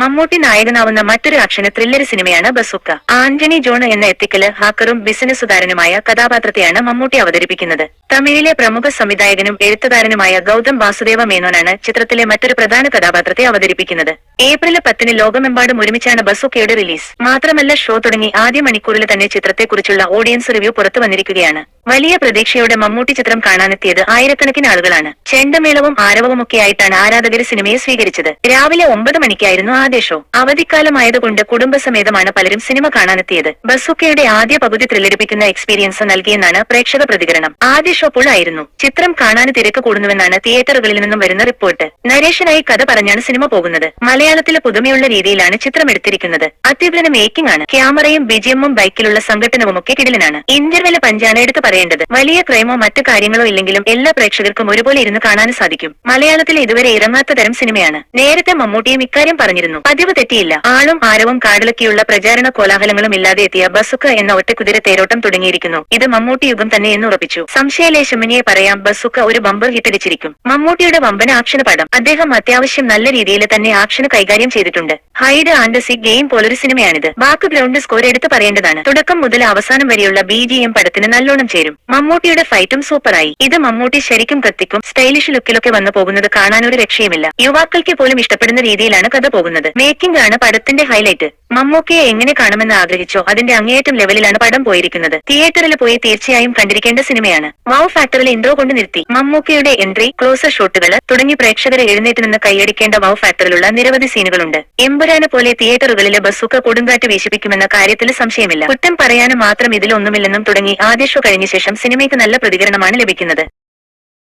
മമ്മൂട്ടി നായകനാവുന്ന മറ്റൊരു action thriller സിനിമയാണ് bazooka. Antony John എന്ന എത്തിക്കല് ഹാക്കറും ബിസിനസ്സുകാരനുമായ കഥാപാത്രത്തെയാണ് മമ്മൂട്ടി അവതരിപ്പിക്കുന്നത്. തമിഴിലെ പ്രമുഖ സംവിധായകനും എഴുത്തുകാരനുമായ ഗൗതം വാസുദേവ മേനോനാണ് ചിത്രത്തിലെ മറ്റൊരു പ്രധാന കഥാപാത്രത്തെ അവതരിപ്പിക്കുന്നത്. ഏപ്രിൽ 10 ലോകമെമ്പാടും ഒരുമിച്ചാണ് ബസൂക്കയുടെ റിലീസ്. മാത്രമല്ല ഷോ തുടങ്ങി ആദ്യ മണിക്കൂറിൽ തന്നെ ചിത്രത്തെക്കുറിച്ചുള്ള ഓഡിയൻസ് റിവ്യൂ പുറത്തു വന്നിരിക്കുകയാണ്. വലിയ പ്രതീക്ഷയോടെ മമ്മൂട്ടി ചിത്രം കാണാനെത്തിയത് ആയിരക്കണക്കിന് ആളുകളാണ്. ചെണ്ടമേളവും ആരവവുമൊക്കെയായിട്ടാണ് ആരാധകര് സിനിമയെ സ്വീകരിച്ചത്. രാവിലെ 9 മണിക്കായിരുന്നു ആദ്യ ഷോ. അവധിക്കാലമായതുകൊണ്ട് കുടുംബസമേതമാണ് പലരും സിനിമ കാണാനെത്തിയത്. ബസൂക്കയുടെ ആദ്യ പകുതി ത്രില്ലടിപ്പിക്കുന്ന എക്സ്പീരിയൻസ് നൽകിയെന്നാണ് പ്രേക്ഷക പ്രതികരണം. ആദ്യ ഷോ ആയിരുന്നു. ചിത്രം കാണാൻ തിരക്ക് കൂടുന്നുവെന്നാണ് തിയേറ്ററുകളിൽ നിന്നും വരുന്ന റിപ്പോർട്ട്. നരേഷനായി കഥ പറഞ്ഞാണ് സിനിമ പോകുന്നത്. മലയാളത്തിലെ പുതുമയുള്ള രീതിയിലാണ് ചിത്രം എടുത്തിരിക്കുന്നത്. അത്യുഗ്രന മേക്കിംഗ് ആണ്. ക്യാമറയും ബിജിഎമ്മും ബൈക്കിലുള്ള സംഘട്ടനവുമൊക്കെ കിടിലനാണ്. ഇന്റർവെല് പഞ്ചാണ് എടുത്ത് പറയേണ്ടത്. വലിയ ക്രൈമോ മറ്റു കാര്യങ്ങളോ ഇല്ലെങ്കിലും എല്ലാ പ്രേക്ഷകർക്കും ഒരുപോലെ ഇരുന്ന് കാണാൻ സാധിക്കും. മലയാളത്തിൽ ഇതുവരെ ഇറങ്ങാത്ത തരം സിനിമയാണ്. നേരത്തെ മമ്മൂട്ടിയും ഇക്കാര്യം പറഞ്ഞിരുന്നു. പതിവ് തെറ്റിയില്ല. ആളും ആരവും കാടിളക്കിയുള്ള പ്രചാരണ കോലാഹലങ്ങളും ഇല്ലാതെ എത്തിയ ബസൂക്ക എന്ന ഒറ്റക്കുതിര തേരോട്ടം തുടങ്ങിയിരിക്കുന്നു. ഇത് മമ്മൂട്ടി യുഗം തന്നെ എന്ന് ഉറപ്പിച്ചു. സംശയലേശമന്യെ പറയാം, ബസൂക്ക ഒരു ബമ്പർ ഹിറ്റടിച്ചിരിക്കും. മമ്മൂട്ടിയുടെ വമ്പന ആക്ഷന് പടം. അദ്ദേഹം അത്യാവശ്യം നല്ല രീതിയിൽ തന്നെ ആക്ഷന് കൈകാര്യം ചെയ്തിട്ടുണ്ട്. ഹൈഡ് ആൻഡ് സീക്ക് ഗെയിം പോലൊരു സിനിമയാണിത്. ബാക്ക്ഗ്രൗണ്ട് സ്കോർ എടുത്ത് പറയേണ്ടതാണ്. തുടക്കം മുതൽ അവസാനം വരെയുള്ള BGM പടത്തിന് നല്ലോണം ചേരും. മമ്മൂട്ടിയുടെ ഫൈറ്റും സൂപ്പറായി. ഇത് മമ്മൂട്ടി ശരിക്കും കത്തിക്കും. സ്റ്റൈലിഷ് ലുക്കിലൊക്കെ വന്നു പോകുന്നത് കാണാൻ ഒരു രക്ഷയുമില്ല. യുവാക്കൾക്ക് പോലും ഇഷ്ടപ്പെടുന്ന രീതിയിലാണ് കഥ പോകുന്നത്. മേക്കിംഗ് ആണ് പടത്തിന്റെ ഹൈലൈറ്റ്. മമ്മൂക്കയെ എങ്ങനെ കാണുമെന്ന് ആഗ്രഹിച്ചോ അതിന്റെ അങ്ങേയറ്റം ലെവലിലാണ് പടം പോയിരിക്കുന്നത്. തിയേറ്ററിൽ പോയി തീർച്ചയായും കണ്ടിരിക്കേണ്ട സിനിമയാണ്. വൗ ഫാക്ടറിൽ ഇൻട്രോ കൊണ്ട് നിർത്തി. മമ്മൂക്കയുടെ എൻട്രി, ക്ലോസർ ഷോട്ടുകൾ തുടങ്ങി പ്രേക്ഷകരെ എഴുന്നേറ്റ് നിന്ന് കൈയടിക്കേണ്ട വൗ ഫാക്ടറിലുള്ള നിരവധി സീനുകളുണ്ട്. എമ്പുരാനെ പോലെ തിയേറ്ററുകളിലെ ബസൂക്ക കൊടുങ്കാറ്റ് വീശിപ്പിക്കുമെന്ന കാര്യത്തിൽ സംശയമില്ല. കുറ്റം പറയാനും മാത്രം ഇതിലൊന്നുമില്ലെന്നും തുടങ്ങി ആദ്യ ഷോ കഴിഞ്ഞ ശേഷം സിനിമയ്ക്ക് നല്ല പ്രതികരണമാണ് ലഭിക്കുന്നത്.